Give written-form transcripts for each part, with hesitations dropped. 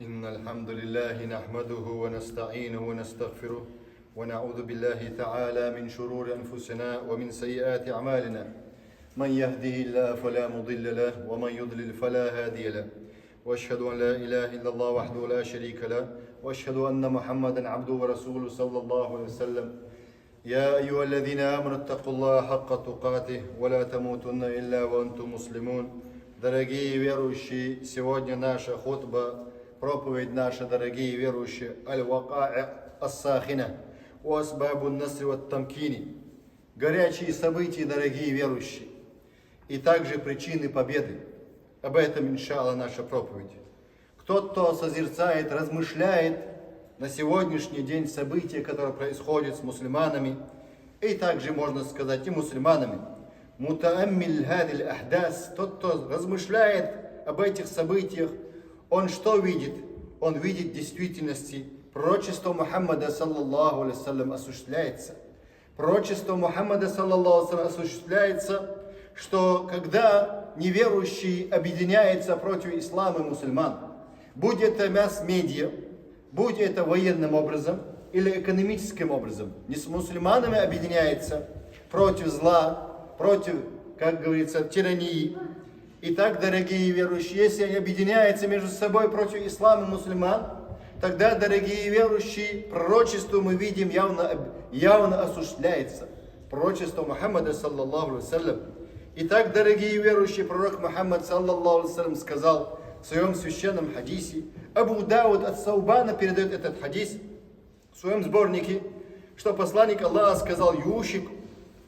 إن الحمد لله نحمده ونستعينه ونستغفره ونعوذ بالله تعالى من شرور أنفسنا ومن سيئات أعمالنا من يهده الله فلا مضل له ومن يضلل فلا هادي له وأشهد أن لا إله إلا الله وحده لا شريك له وأشهد أن محمدا عبده ورسوله صلى الله عليه وسلم يا أيها الذين آمنوا اتقوا الله حق تقاته ولا تموتن إلا وأنتم مسلمون. Дорогие верующие, сегодня наша хутба, проповедь наша, дорогие верующие, аль-вака'и ас-сахина, уасбабу насри ват-тамкини, горячие события, дорогие верующие, и также причины победы. Об этом, иншаллах, наша проповедь. Кто созерцает, размышляет на сегодняшний день события, которые происходят с мусульманами, и также, можно сказать, и мусульманами. Мутааммиль хадиль ахдас, тот, кто размышляет об этих событиях, он что видит? Он видит в действительности пророчество Мухаммада саллаллаху алейхи вассалям осуществляется. Пророчество Мухаммада саллаллаху алейхи вассалям осуществляется, что когда неверующие объединяются против ислама и мусульман, будь это масс-медиа, будь это военным образом или экономическим образом, не с мусульманами объединяется против зла, против, как говорится, тирании. Итак, дорогие верующие, если они объединяются между собой против ислама и мусульман, тогда, дорогие верующие, пророчество мы видим явно осуществляется. Пророчество Мухаммада саллаллаху алейхи вассалям. Итак, дорогие верующие, пророк Мухаммад саллаллаху алейхи вассалям сказал в своем священном хадисе, Абу Дауд от Саубана передает этот хадис в своем сборнике, что посланник Аллаха сказал: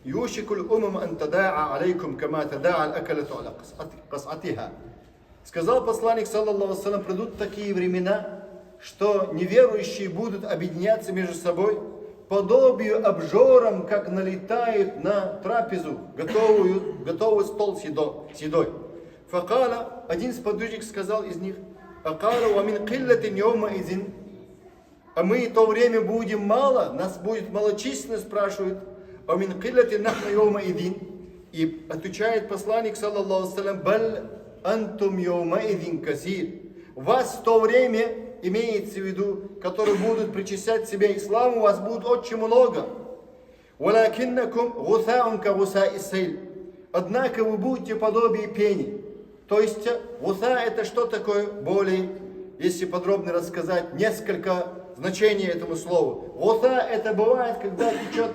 «Юшикуль умам ан тада'a алейкум кама тада'a аль-акалату аля кас'атиха». Сказал посланник саллаллаху алейхи вассалям, придут такие времена, что неверующие будут объединяться между собой подобию обжорам, как налетают на трапезу, готовый стол с едой. Факала, один из подвижников сказал из них, Акала ва мин киллатин йома изин, а мы в то время будем мало, нас будет малочисленно, спрашивают, а мин киллатин нахна йома изин. И отвечает посланник саллаллаху алейхи вассалям, баль антум йома изин касир. Вас в то время, имеется в виду, которые будут причислять себя исламу, вас будет очень много. Валакиннакум гусаун ка гуса'i сейль. Однако вы будете подобие пени. То есть гуса это что такое? Более, если подробно рассказать, несколько значений этому слову. Гуса это бывает, когда течет,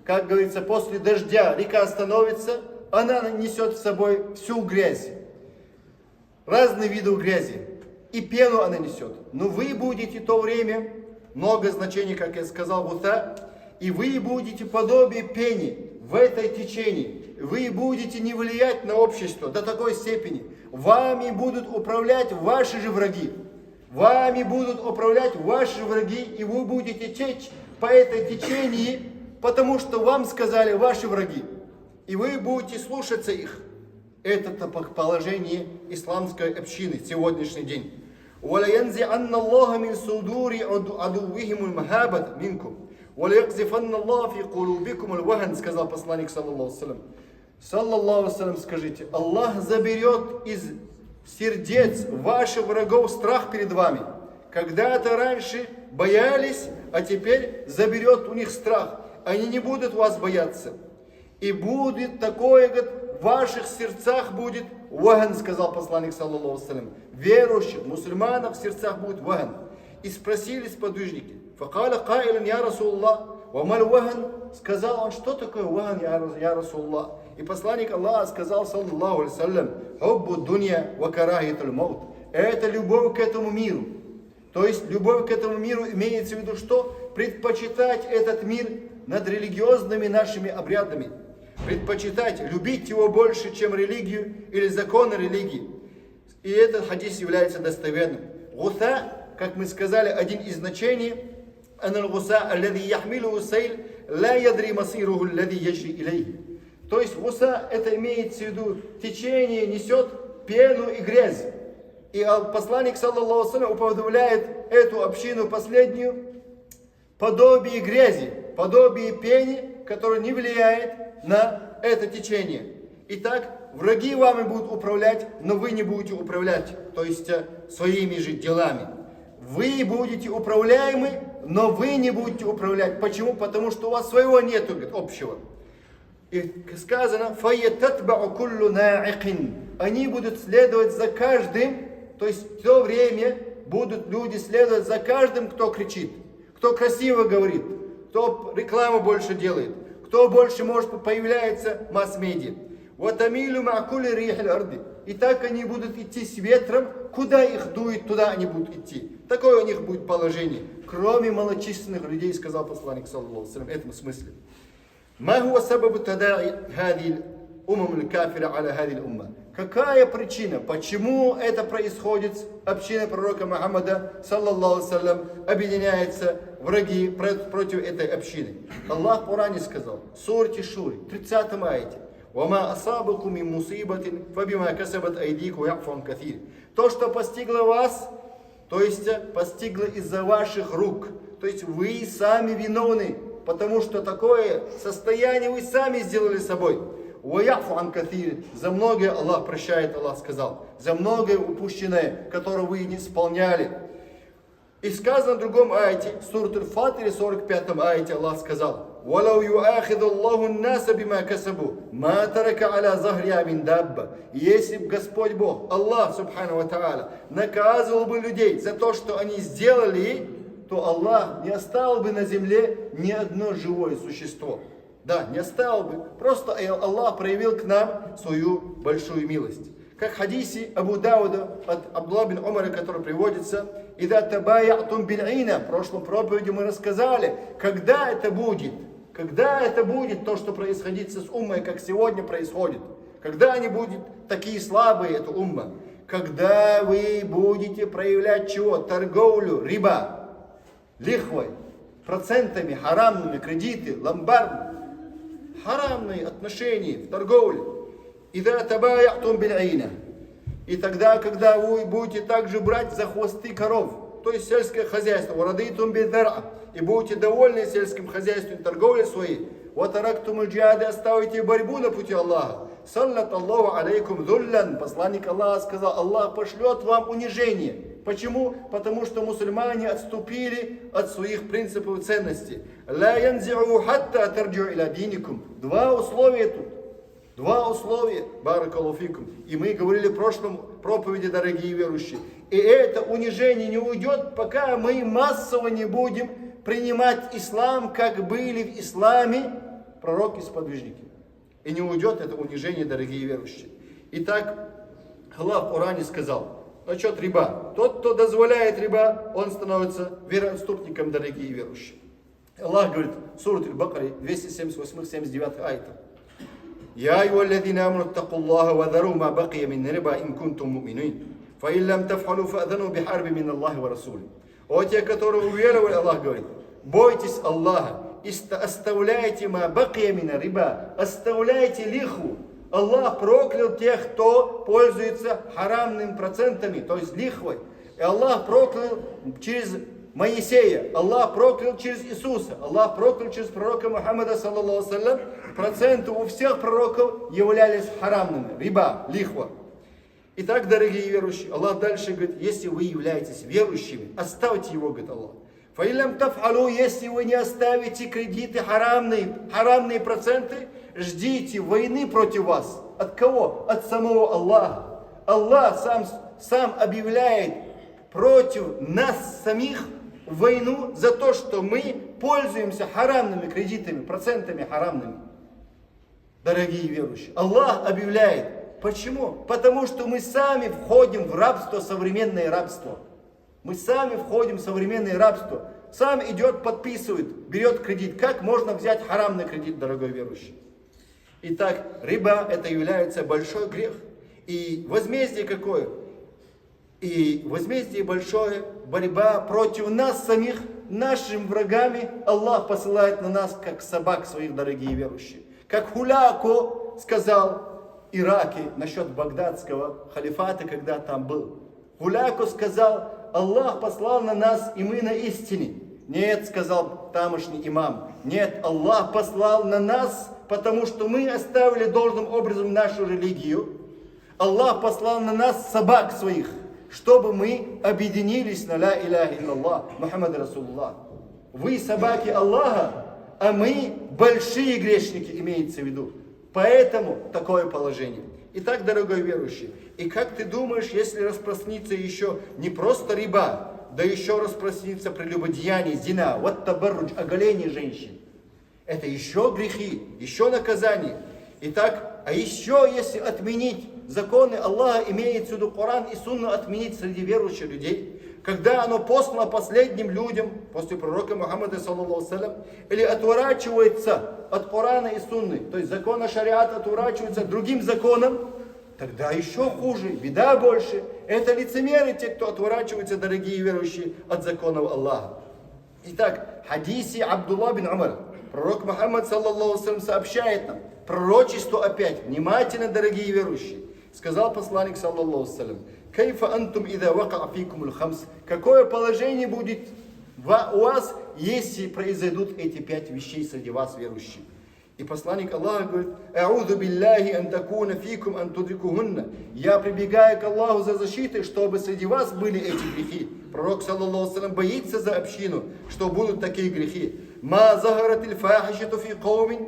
как говорится, после дождя река становится, она несет с собой всю грязь. Разные виды грязи. И пену она несет. Но вы будете в то время, много значений, как я сказал, гуса, и вы будете подобие пени в этой течении. Вы будете не влиять на общество до такой степени. Вами будут управлять ваши же враги. Вами будут управлять ваши враги, и вы будете течь по этой течении, потому что вам сказали ваши враги. И вы будете слушаться их. Это положение исламской общины в сегодняшний день. وَلَيَنْزِعَنَّ اللَّهَ مِنْ صُدُورِ عَدُوِّهِمُ الْمَهَابَةَ مِنْكُمْ وَلَيَقْذِفَنَّ اللَّهُ فِي قُلُوبِكُمُ الْوَهْنَ, сказал посланник саллаллаху алейхи вассалям. Саллаллаху алейхи вассалям, скажите, Аллах заберет из сердец ваших врагов страх перед вами. Когда-то раньше боялись, а теперь заберет у них страх. Они не будут вас бояться. И будет такое, в ваших сердцах будет ваган, сказал посланник саллаллаху алейхи вассалям. Верующих, мусульманов в сердцах будет ваган. И спросили сподвижники, факаля каилан я Расулаллах, вамаль ваган, сказал он, что такое ваган, я Расулаллах. И посланник Аллаха сказал, саллаллаху алейхи вассалям, хуббу дунья ва карахиятуль маут. Это любовь к этому миру. То есть любовь к этому миру имеется в виду что? Предпочитать этот мир над религиозными нашими обрядами. Предпочитать, любить его больше, чем религию или законы религии. И этот хадис является достоверным. Гуса, как мы сказали, один из значений, то есть гуса это имеется в виду течение несет пену и грязь. И посланник саллаллаху алейхи вассалям уподобляет эту общину последнюю подобие грязи, подобие пени, которая не влияет на это течение. Итак, враги вами будут управлять, но вы не будете управлять, то есть своими же делами. вы будете управляемы, но вы не будете управлять. Почему? Потому что у вас своего нету, говорит, общего. И сказано, فَيَتَتْبَعُ كُلُّ نَاعِقٍ. Они будут следовать за каждым, то есть в то время будут люди следовать за каждым, кто кричит, кто красиво говорит, кто рекламу больше делает, кто больше может появляется в масс-медиа. وَتَمِيلُ مَعْ كُلِّ رِيحِ الْأَرْضِ. И так они будут идти с ветром, куда их дует, туда они будут идти. Такое у них будет положение. Кроме малочисленных людей, сказал посланник, саллаллаху алейхи ва саллям, в этом смысле. ما هو سبب تداعي هذه الأمم الكافرة على هذه الأمة? Какая причина, почему это происходит? Община пророка Мухаммада, саллаллаху алейхи ва саллям, объединяется враги против этой общины. Аллах в Коране сказал, суре Шура, 30 аяте. وَمَا أَصَابَكُم مِّن مُّصِيبَةٍ فَبِمَا كَسَبَتْ أَيْدِيكُمْ وَيَعْفُو عَن كَثِيرٍ. То, что постигло вас, то есть постигло из-за ваших рук. То есть вы сами виновны, потому что такое состояние вы сами сделали собой. وَيَعْفُو عَن كَثِيرٍ. За многое Аллах прощает, Аллах сказал. За многое упущенное, которое вы не исполняли. И сказано в другом аяте, сура Аль-Фатире, 45 аяте, Аллах сказал, وَلَوْ يُؤَاخِذُ اللَّهُ النَّاسَ بِمَا كَسَبُوا مَا تَرَكَ عَلَى ظَهْرِهَا مِنْ دَابَّةٍ. Если бы Господь Бог, Аллах, субхану ва тааля, наказывал бы людей за то, что они сделали, то Аллах не оставил бы на земле ни одно живое существо. Да, не оставил бы. Просто Аллах проявил к нам свою большую милость. Как в хадисе Абу Дауда от Абдулла бин Умара, который приводится, «Ида табаятум биль-ина». В прошлом проповеди мы рассказали, когда это будет то, что происходит с уммой, как сегодня происходит. Когда они будут такие слабые, это умма. Когда вы будете проявлять чего? Торговлю, риба, лихвой, процентами, харамными, кредиты, ломбард, харамные отношения в торговле. «Ида табаятум биль-ина». И тогда, когда вы будете также брать за хвосты коров, то есть сельское хозяйство, «Варадитум бидзар'а», и будете довольны сельским хозяйством, торговлей своей, «Ватарактум аль-джихады», оставите борьбу на пути Аллаха, «Саллат Аллаху алейкум зуллян». Посланник Аллаха сказал, Аллах пошлет вам унижение. Почему? Потому что мусульмане отступили от своих принципов и ценностей. «Ла янзи'у хатта тарджи'у иля диникум». Два условия тут. Два условия, баракаллаху фикум. И мы говорили в прошлом проповеди, дорогие верующие. И это унижение не уйдет, пока мы массово не будем принимать ислам, как были в исламе пророки-сподвижники. И не уйдет это унижение, дорогие верующие. Итак, Аллах в Коране сказал, насчет риба. Тот, кто дозволяет риба, он становится вероотступником, дорогие верующие. Аллах говорит, сура Аль-Бакара, 278-79 айта. يا أيها الذين آمنوا اتقوا الله وذروا ما بقي من الربا إن كنتم مؤمنين فإن لم تفعلوا فأذنوا بحرب من الله ورسوله. О те, которые уверовали, Аллах говорит, бойтесь Аллаха и оставляйте ма бакия мина риба, оставляйте лихву. Аллах проклял тех, кто пользуется харамными процентами, то есть лихвой. И Аллах проклял через Моисея, Аллах проклял через Иисуса, Аллах проклял через пророка Мухаммада, саллаллаху алейхи ва саллям. Проценты у всех пророков являлись харамными, риба, лихва. Итак, дорогие верующие, Аллах дальше говорит, если вы являетесь верующими, оставьте его, говорит Аллах. Фаилям тафалу, если вы не оставите кредиты харамные проценты, ждите войны против вас. От кого? От самого Аллаха. Аллах сам объявляет против нас самих войну за то, что мы пользуемся харамными кредитами, процентами харамными. Дорогие верующие, Аллах объявляет. Почему? Потому что мы сами входим в рабство, современное рабство. Мы сами входим в современное рабство. Сам идет, подписывает, берет кредит. Как можно взять харамный кредит, дорогой верующий? Итак, риба это является большой грех. И возмездие какое? И возмездие большое, борьба против нас самих, нашими врагами. Аллах посылает на нас, как собак своих, дорогие верующие. Как Хуляко сказал Ираке насчет багдадского халифата, когда там был. Хуляко сказал, Аллах послал на нас, и мы на истине. Нет, сказал тамошний имам. Нет, Аллах послал на нас, потому что мы оставили должным образом нашу религию. Аллах послал на нас собак своих. чтобы мы объединились на ля иляха илляллах, Мухаммад Расулуллах. Вы собаки Аллаха, а мы большие грешники, имеется в виду. Поэтому такое положение. Итак, дорогой верующий, и как ты думаешь, если распространится еще не просто риба, да еще распространится прелюбодеяние, зина, вот табарруджь, оголение женщин. Это еще грехи, еще наказание. Итак, а еще если отменить законы Аллаха, имеется в виду Коран и Сунну, отменить среди верующих людей, когда оно послано последним людям, после пророка Мухаммада, саллаллаху салям, или отворачивается от Корана и Сунны, то есть закона шариата отворачивается другим законом, тогда еще хуже, беда больше. Это лицемеры, те, кто отворачиваются, дорогие верующие, от законов Аллаха. Итак, в хадисе Абдулла бин Умар, пророк Мухаммад, саллаллаху салям, сообщает нам, пророчество опять, внимательно, дорогие верующие. Сказал посланник, саллаллаху салям, «Кайфа антум ида вака фикумул хамс». Какое положение будет у вас, если произойдут эти 5 вещей среди вас, верующих? И посланник Аллаха говорит, «А'уду билляхи ан такуна фикум ан тудрикухунна». Я прибегаю к Аллаху за защитой, чтобы среди вас были эти грехи. Пророк, саллаллаху салям, боится за общину, что будут такие грехи. «Ма захаратиль фахишату фи каумин».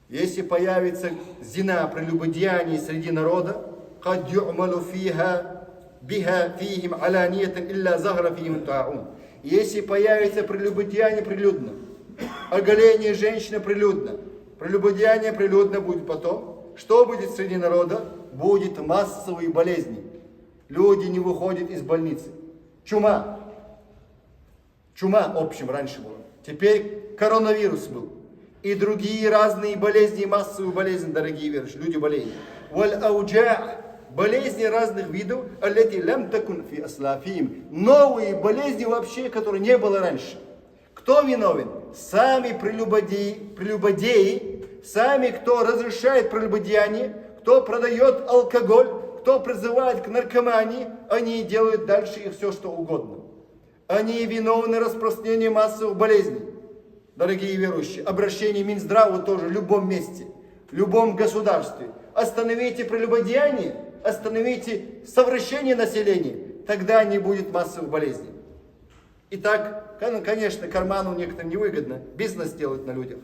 Если появится зина, прелюбодеяние среди народа, «Кад ю'малу фиха биха фихим аланиятан илля захара фихим та'ун». Если появится прелюбодеяние прилюдно, оголение женщины прилюдно, прелюбодеяние прилюдно будет потом, что будет среди народа? Будет массовые болезни. Люди не выходят из больницы. Чума. Чума, в общем, раньше была. Теперь коронавирус был. И другие разные болезни, массовые болезни, дорогие верующие, люди болеют. Болезни разных видов, новые болезни вообще, которые не было раньше. Кто виновен? Сами прелюбодеи, сами, кто разрешает прелюбодеяние, кто продает алкоголь, кто призывает к наркомании, они делают дальше их все, что угодно. Они виновны в распространении массовых болезней. Дорогие верующие, обращение Минздрава тоже в любом месте, в любом государстве. Остановите прелюбодеяние, остановите совращение населения, тогда не будет массовых болезней. Итак, конечно, карману некоторым невыгодно бизнес делать на людях.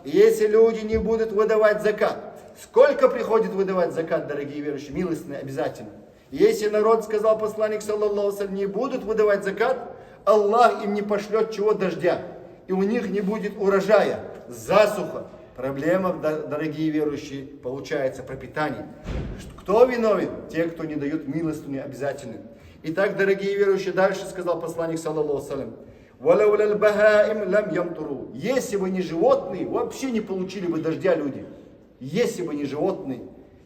И если люди не будут выдавать закат, сколько приходит выдавать закат, дорогие верующие, милостные обязательно. Если народ, сказал посланник, саллаллаху салям, не будут выдавать закат, Аллах им не пошлет чего дождя. И у них не будет урожая, засуха. Проблема, дорогие верующие, получается пропитание. Кто виновен? Те, кто не дают милостыню обязательно. Итак, дорогие верующие, дальше сказал посланник, саллаллаху салям, если бы не животные, вообще не получили бы дождя люди. Если бы не животные,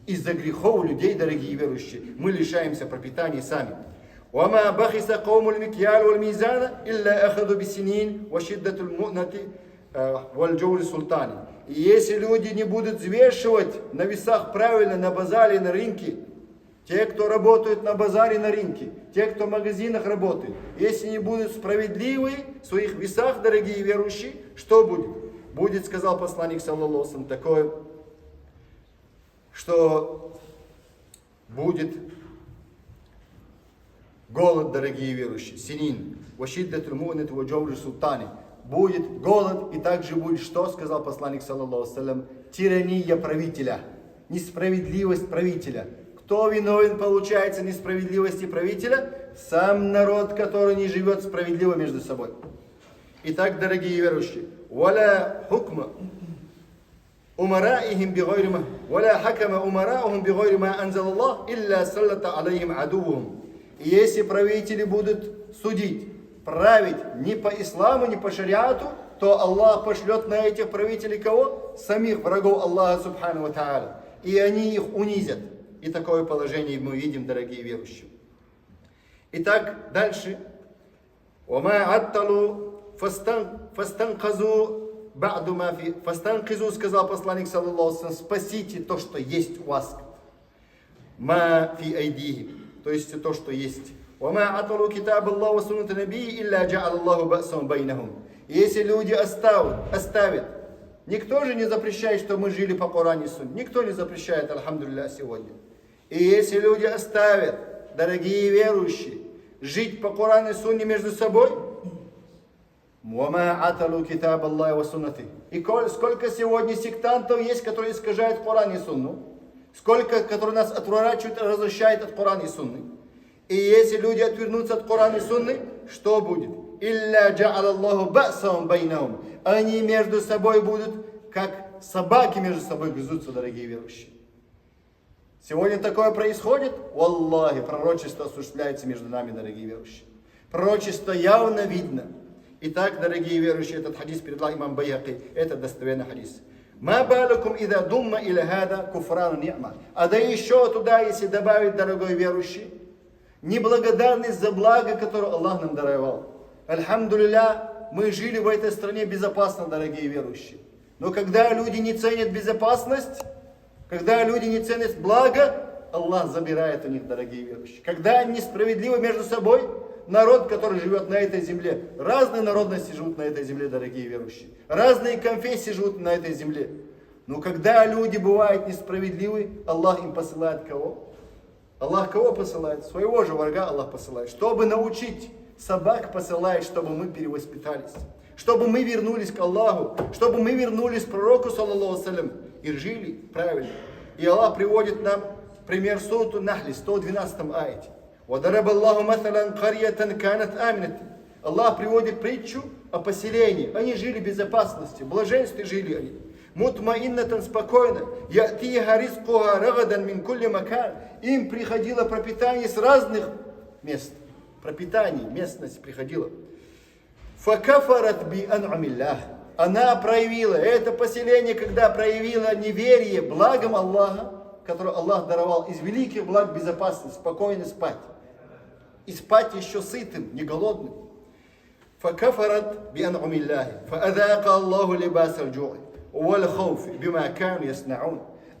из-за грехов людей, дорогие верующие, мы лишаемся пропитания сами. وما بخس قوم المكيال والميزان إلا أخذوا بالسنين وشدة المؤنة والجور السلطاني. И если люди не будут взвешивать на весах правильно на базаре, на рынке, те, кто работают на базаре, на рынке, те, кто в магазинах работают, если не будут справедливы в своих весах, дорогие верующие, что будет? Будет, сказал посланник, саллаллаху алейхи ва саллям, такое, что будет голод, дорогие верующие, синин, вашиддатуль му'нат ва джавру султани. Будет голод, и также будет, что сказал посланник, саллаллаху алейхи ва саллям, тирания правителя, несправедливость правителя. Кто виновен, получается, несправедливости правителя? Сам народ, который не живет справедливо между собой. Итак, дорогие верующие, валя хукма умараихим бигайри ма, валя хакама умараухум бигайри ма анзалаллах, илля саллата алейхим адувухум. И если правители будут судить, править не по исламу, не по шариату, то Аллах пошлет на этих правителей кого? Самих врагов Аллаха субхану ва тааля. И они их унизят. И такое положение мы видим, дорогие верующие. Итак, дальше. وَمَا عَتَّلُوا فَاسْتَنْقَذُوا بَعْدُ مَا فِي فَاسْتَنْقِذُوا, сказал посланник, саллаллаху алейхи ва саллям, спасите то, что есть у вас. مَا فِي أَيْدِيهِمْ, то есть то, что есть. وَمَا عَتَّلُوا كِتَابَ اللَّهِ وَسُنَّةَ نَبِيِّهِ إِلَّا جَعَلَ اللَّهُ بَأْسَهُمْ بَيْنَهُمْ. Если люди оставят Никто же не запрещает, что мы жили по Коране и Сунне. Никто не запрещает, альхамдулилля, сегодня. И если люди оставят, дорогие верующие, жить по Корану и Сунне между собой, и сколько сегодня сектантов есть, которые искажают Коран и Сунну, сколько, которые нас отворачивают и разрушают от Корана и Сунны. И если люди отвернутся от Корана и Сунны, что будет? Они между собой будут, как собаки между собой грызутся, дорогие верующие. Сегодня такое происходит, валлахи, пророчество осуществляется между нами, дорогие верующие. Пророчество явно видно. Итак, дорогие верующие, этот хадис передал имам Байхаки, это достоверный хадис. А да еще туда, если добавить, дорогой верующий, неблагодарность за благо, которое Аллах нам даровал. Альхамдулилля, мы жили в этой стране безопасно, дорогие верующие. Но когда люди не ценят безопасность, когда люди не ценят благо, Аллах забирает у них, дорогие верующие. Когда они несправедливы между собой, народ, который живет на этой земле, разные народности живут на этой земле, дорогие верующие. Разные конфессии живут на этой земле. Но когда люди бывают несправедливы, Аллах им посылает кого? Аллах кого посылает? Своего же врага Аллах посылает. Чтобы научить, собак посылает, чтобы мы перевоспитались. Чтобы мы вернулись к Аллаху. Чтобы мы вернулись к пророку, саллаллаху алейхи, и жили правильно. И Аллах приводит нам пример суры Нахли, 112 аяте. Аллах приводит притчу о поселении. Они жили в безопасности, в блаженстве жили они. Мутмаиннатан, спокойно. Им приходило пропитание с разных мест. Пропитание, местность приходила. Она проявила, это поселение, когда проявило неверие благом Аллаха, которое Аллах даровал, из великих благ безопасности, спокойно спать. И спать еще сытым, не голодным.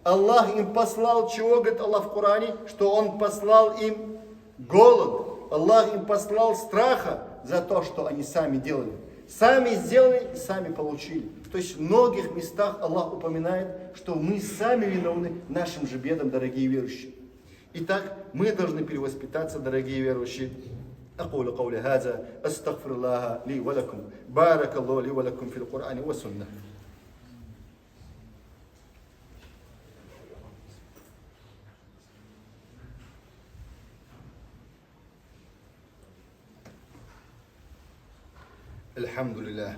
Аллах им послал, чего, говорит Аллах в Коране, что Он послал им голод. Аллах им послал страха за то, что они сами делали. Сами сделали и сами получили. То есть в многих местах Аллах упоминает, что мы сами виновны нашим же бедам, дорогие верующие. Итак, мы должны перевоспитаться, дорогие верующие. أقول قولي هذا أستغفر الله لي ولكم بارك الله لي ولكم في القرآن والسنة. الحمد لله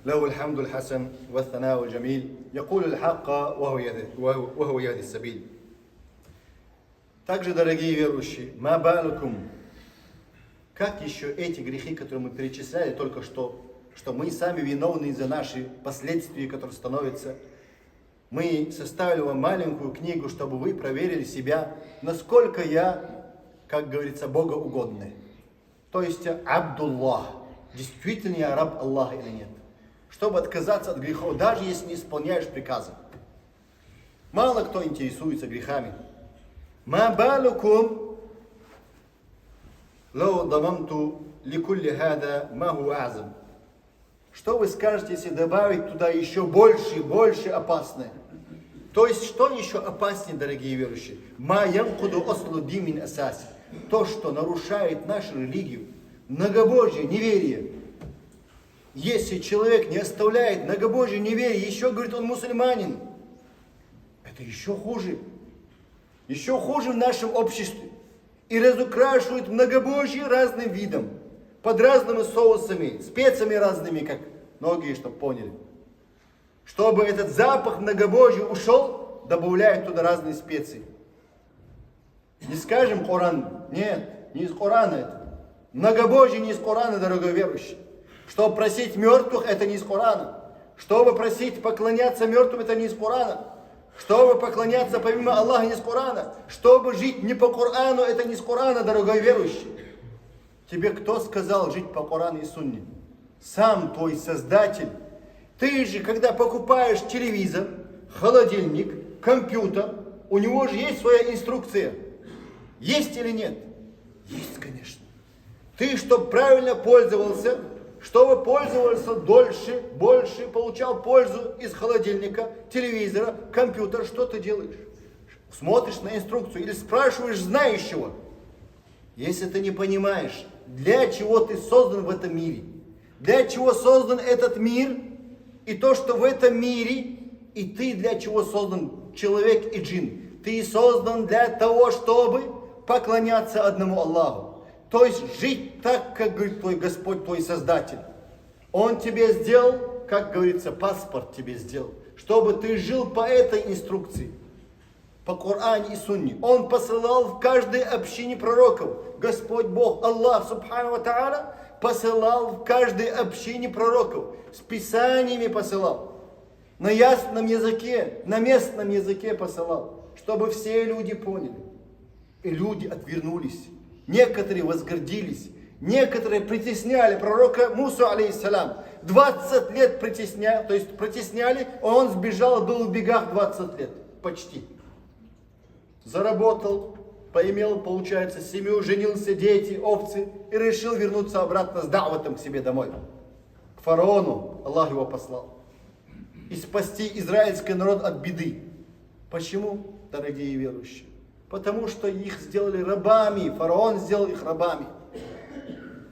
له الحمد الحسن والثناء الجميل يقول الحق وهو يهدي السبيل. Также, дорогие верующие, ма балакум, как еще эти грехи, которые мы перечисляли только что мы сами виновны за наши последствия, которые становятся. Мы составили вам маленькую книгу, чтобы вы проверили себя, насколько я, как говорится, богоугодный. То есть Абдуллах, действительно я раб Аллаха или нет. Чтобы отказаться от грехов, даже если не исполняешь приказы. Мало кто интересуется грехами. Ма балукум лау дамамту ликулли хада ма хуа азам. Что вы скажете, если добавить туда еще больше опасное? То есть, что еще опаснее, дорогие верующие? Ма янкуду ослу димин асаси. То, что нарушает нашу религию, многобожие, неверие. Если человек не оставляет многобожие, неверие, еще говорит, он мусульманин, это еще хуже. Еще хуже в нашем обществе. И разукрашивают многобожие разным видом. Под разными соусами, специями разными, как многие, чтобы поняли. Чтобы этот запах многобожия ушел, добавляют туда разные специи. Не скажем Коран. Нет, не из Корана это. Многобожие не из Корана, дорогой верующий. Чтобы просить мертвых, это не из Корана. Чтобы просить поклоняться мертвым, это не из Корана. Чтобы поклоняться помимо Аллаха, не из Корана. Чтобы жить не по Корану, это не из Корана, дорогой верующий. Тебе кто сказал жить по Корану и Сунне? Сам твой Создатель. Ты же, когда покупаешь телевизор, холодильник, компьютер, у него же есть своя инструкция. Есть или нет? Есть, конечно. Ты, чтобы правильно пользовался, чтобы пользовался дольше, больше, получал пользу из холодильника, телевизора, компьютера. Что ты делаешь? Смотришь на инструкцию или спрашиваешь знающего. Если ты не понимаешь, для чего ты создан в этом мире, для чего создан этот мир, и то, что в этом мире, и ты для чего создан, человек и джин. Ты создан для того, чтобы поклоняться одному Аллаху. То есть жить так, как говорит твой Господь, твой Создатель. Он тебе сделал, как говорится, паспорт тебе сделал, чтобы ты жил по этой инструкции, по Коране и Сунне. Он посылал в каждой общине пророков. Господь Бог, Аллах, Субхану ва Тааля, посылал в каждой общине пророков. С писаниями посылал. На ясном языке, на местном языке посылал. Чтобы все люди поняли. И люди отвернулись. Некоторые возгордились. Некоторые притесняли пророка Мусу, алейхиссалям. 20 лет притесняли, он сбежал, был в бегах 20 лет. Почти. Заработал, поимел, получается, семью, женился, дети, овцы. И решил вернуться обратно с да'ватом к себе домой. К фараону. Аллах его послал. И спасти израильский народ от беды. Почему, дорогие верующие? Потому что их сделали рабами. Фараон сделал их рабами.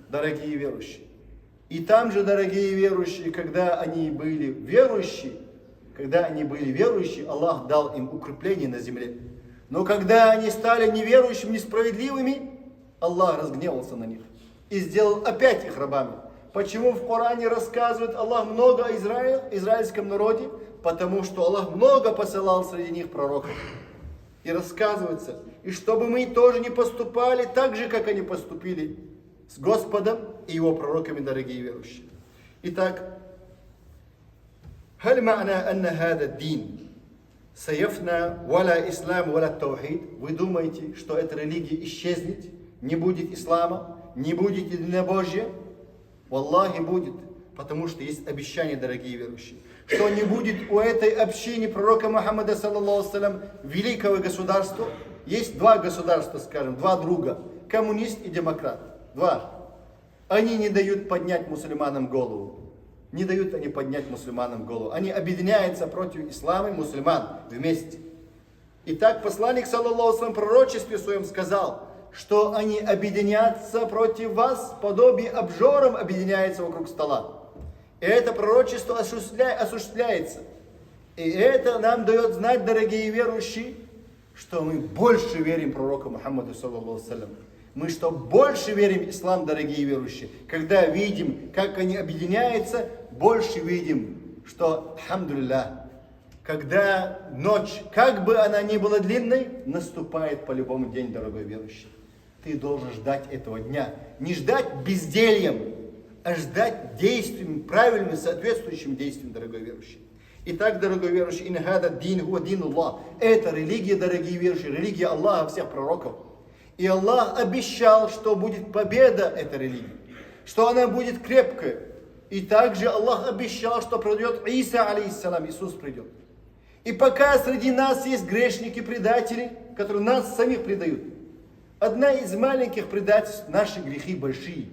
Дорогие верующие. И там же, дорогие верующие, когда они были верующие, Аллах дал им укрепление на земле. Но когда они стали неверующими, несправедливыми, Аллах разгневался на них и сделал опять их рабами. Почему в Коране рассказывает Аллах много о израильском народе? Потому что Аллах много посылал среди них пророков. И рассказывается, и чтобы мы тоже не поступали так же, как они поступили с Господом и Его пророками, дорогие верующие. Итак, هل معنى أن هذا الدين سيفنى ولا إسلام ولا التوحيد? Вы думаете, что эта религия исчезнет? Не будет ислама? Не будет единобожия? Валлахи будет, потому что есть обещание, дорогие верующие, что не будет у этой общины пророка Мухаммада, саллаллаху алейхи, великого государства. Есть два государства, скажем, два друга, коммунист и демократ. Два. Они не дают поднять мусульманам голову. Не дают они поднять мусульманам голову. Они объединяются против ислама и мусульман вместе. Итак, посланник, саллаллаху алейхи, в пророчестве своем сказал, что они объединятся против вас, подобие обжорам объединяется вокруг стола. И это пророчество осуществляется. И это нам дает знать, дорогие верующие, что мы больше верим пророку Мухаммаду, саллаллаху алейхи. Мы что больше верим в ислам, дорогие верующие. Когда видим, как они объединяются, больше видим, что, алхамдулиллах, когда ночь, как бы она ни была длинной, наступает по-любому день, дорогой верующий. Ты должен ждать этого дня. Не ждать бездельем, а ждать действиями, правильными, соответствующими действиям, дорогой верующий. Итак, дорогой верующий, инна хада дин хуа дин Аллах. Это религия, дорогие верующие, религия Аллаха, всех пророков. И Аллах обещал, что будет победа этой религии, что она будет крепкая. И также Аллах обещал, что придет Иса, алейхиссалам, Иисус придет. И пока среди нас есть грешники, предатели, которые нас самих предают, одна из маленьких предательств – наши грехи большие.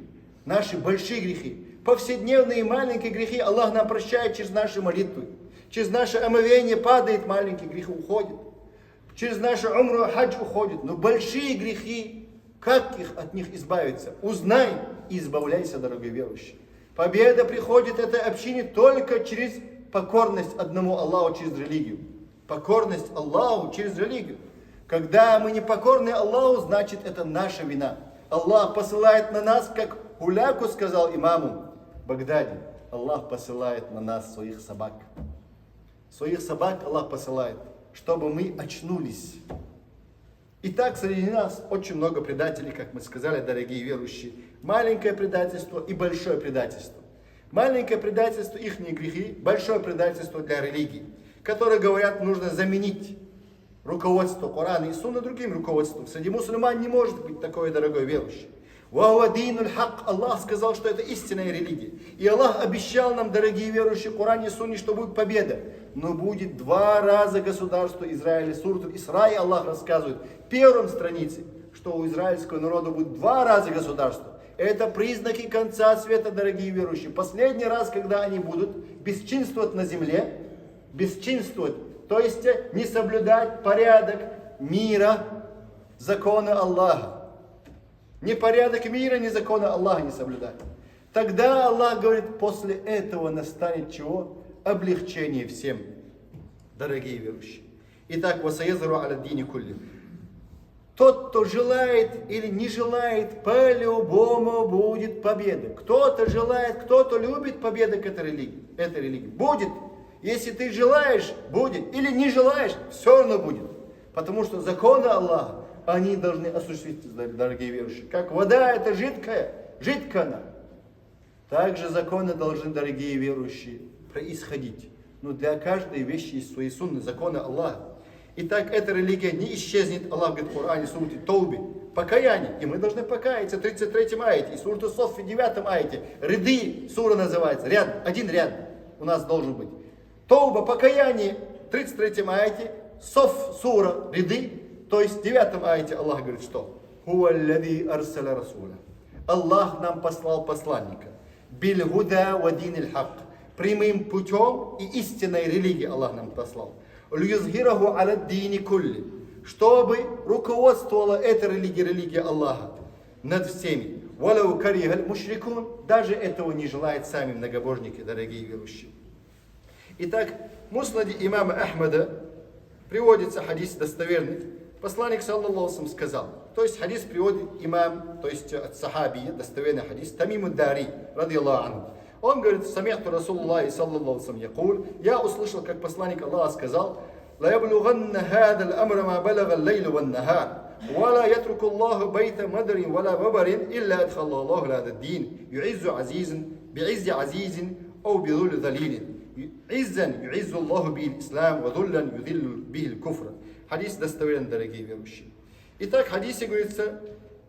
Наши большие грехи. Повседневные маленькие грехи Аллах нам прощает через наши молитвы. Через наше омовение падает, маленькие грехи уходят. Через нашу умру хадж уходит. Но большие грехи, как от них избавиться? Узнай и избавляйся, дорогой верующий. Победа приходит этой общине только через покорность одному Аллаху, через религию. Покорность Аллаху через религию. Когда мы не покорны Аллаху, значит это наша вина. Аллах посылает на нас, как Хуляку сказал имаму в Багдаде, Аллах посылает на нас своих собак. Своих собак Аллах посылает, чтобы мы очнулись. Итак, среди нас очень много предателей, как мы сказали, дорогие верующие. Маленькое предательство и большое предательство. Маленькое предательство, их грехи, большое предательство для религии, которые говорят, нужно заменить руководство Корана и Сунны другим руководством. Среди мусульман не может быть такое, дорогой верующий. Аллах сказал, что это истинная религия. И Аллах обещал нам, дорогие верующие, в Коране и Сунне, что будет победа. Но будет 2 раза государство Израиля. Сурат Исра Аллах рассказывает в первом странице, что у израильского народа будет 2 раза государство. Это признаки конца света, дорогие верующие. Последний раз, когда они будут бесчинствовать на земле, бесчинствовать, то есть не соблюдать порядок мира, закона Аллаха. Ни порядок мира, ни закона Аллаха не соблюдать. Тогда Аллах говорит, после этого настанет чего? Облегчение всем, дорогие верующие. Итак, васаязару аля дини кулли. Тот, кто желает или не желает, по-любому будет победа. Кто-то желает, кто-то любит победу к этой религии. Будет. Если ты желаешь, будет. Или не желаешь, все равно будет. Потому что законы Аллаха, они должны осуществить, дорогие верующие. Как вода это жидкая она. Также законы должны, дорогие верующие, происходить. Но для каждой вещи есть свои сунны, законы Аллаха. Итак, эта религия не исчезнет. Аллах говорит в Коране, суре Таубе, покаяние. И мы должны покаяться в 33-м аяте, и суре Соф в 9-м аяте. Ряды сура называется, один ряд у нас должен быть. Тауба, покаяние, в 33-м аяте, Соф сура, ряды. То есть в 9-м аяте Аллах говорит, что? Хуаллади арсаля расуля. Аллах нам послал посланника. Биль гуда ва дин аль-хак. Прямым путем и истинной религией Аллах нам послал. Льюзгираху аля дини кулли. Чтобы руководствовала эта религия Аллаха над всеми. Валау карихаль мушрикун. Даже этого не желают сами многобожники, дорогие верующие. Итак, в муснаде имама Ахмада приводится хадис достоверный. Посланник, саллаллаху сказал, то есть хадис приводит имам, то есть от сахабия, достоверный хадис, Тамим ад-Дари, радiyallahu анху. Он говорит, самихту Расулуллахи, саллаллаху якуль, я услышал, как посланник Аллаха сказал, ла яблуганна хада ал-амра ма балага ал-лейлу ван-нахар, ва ла ятруку Аллаху байта мадрин ва ла вабарин, илля адхалла Аллаху ла ад-дин, ю'иззу азизин, би'иззи азизин, ау бидулю залилин. Иззан ю'иззу Аллаху бил-ислам, ва дуллян юдиллу бил-куфра. Хадис достоверен, дорогие верующие. Итак, в хадисе говорится,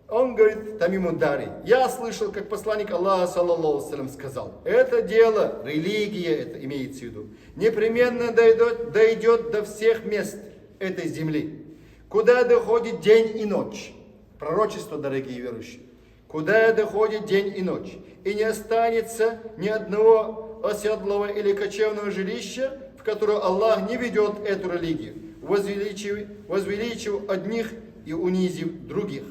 он говорит, Тамим ад-Дари, я слышал, как посланник Аллаха, саллаллаху алейхи сказал, это дело, религия, это имеется в виду, непременно дойдет до всех мест этой земли, куда доходит день и ночь. Пророчество, дорогие верующие. Куда доходит день и ночь. И не останется ни одного оседлого или кочевного жилища, в которое Аллах не ведет эту религию, возвеличив одних и унизив других.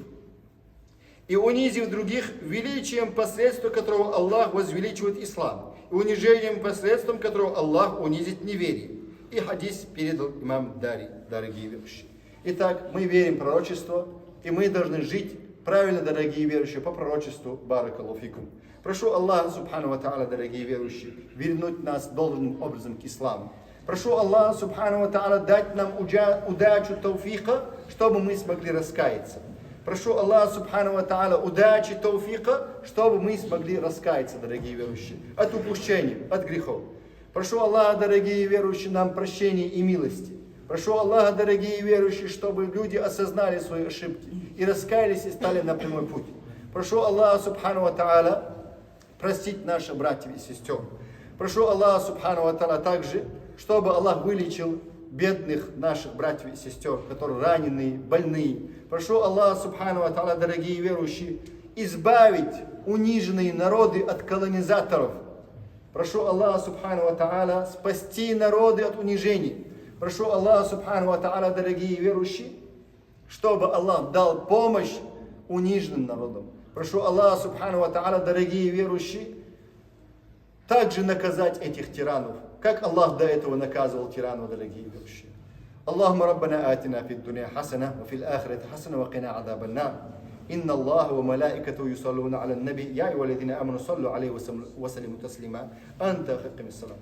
И унизив других величием, посредством которого Аллах возвеличивает ислам, и унижением, посредством которого Аллах унизит неверие. И хадис передал имам Дари, дорогие верующие. Итак, мы верим в пророчество, и мы должны жить правильно, дорогие верующие, по пророчеству Баракаллаху фикум. Прошу Аллаха, субхану ва та'аля, дорогие верующие, вернуть нас должным образом к исламу. Прошу Аллаха, субхану ва та'аля, дать нам удачу, тауфика, чтобы мы смогли раскаяться. Прошу Аллаха, субхану ва та'аля, удачи, тауфика, чтобы мы смогли раскаяться, дорогие верующие, от упущений, от грехов. Прошу Аллаха, дорогие верующие, нам прощения и милости. Прошу Аллаха, дорогие верующие, чтобы люди осознали свои ошибки и раскаялись и стали на прямой путь. Прошу Аллаха, субхану ва та'аля, простить наших братьев и сестер. Прошу Аллаха, субхану ва та'аля, также, чтобы Аллах вылечил бедных наших братьев и сестер, которые раненые, больные. Прошу Аллаха, субхану ва та'аля, дорогие верующие, избавить униженные народы от колонизаторов. Прошу Аллаха, субхану ва та'аля, спасти народы от унижений. Прошу Аллаха, субхану ва та'аля, дорогие верующие, чтобы Аллах дал помощь униженным народам. Прошу Аллаха, субхану ва та'аля, дорогие верующие, также наказать этих тиранов, как Аллах до этого наказывал тиранов, дорогие верующие. Аллахумма раббана атина фид дуня хасана, ва фил ахирати хасана, ва кина адабан нар. Инна Аллаха ва малаикату юсаллуна аля наби, я и валидина аману саллу алейхи ва саллиму таслима. Анта хаккимис салам.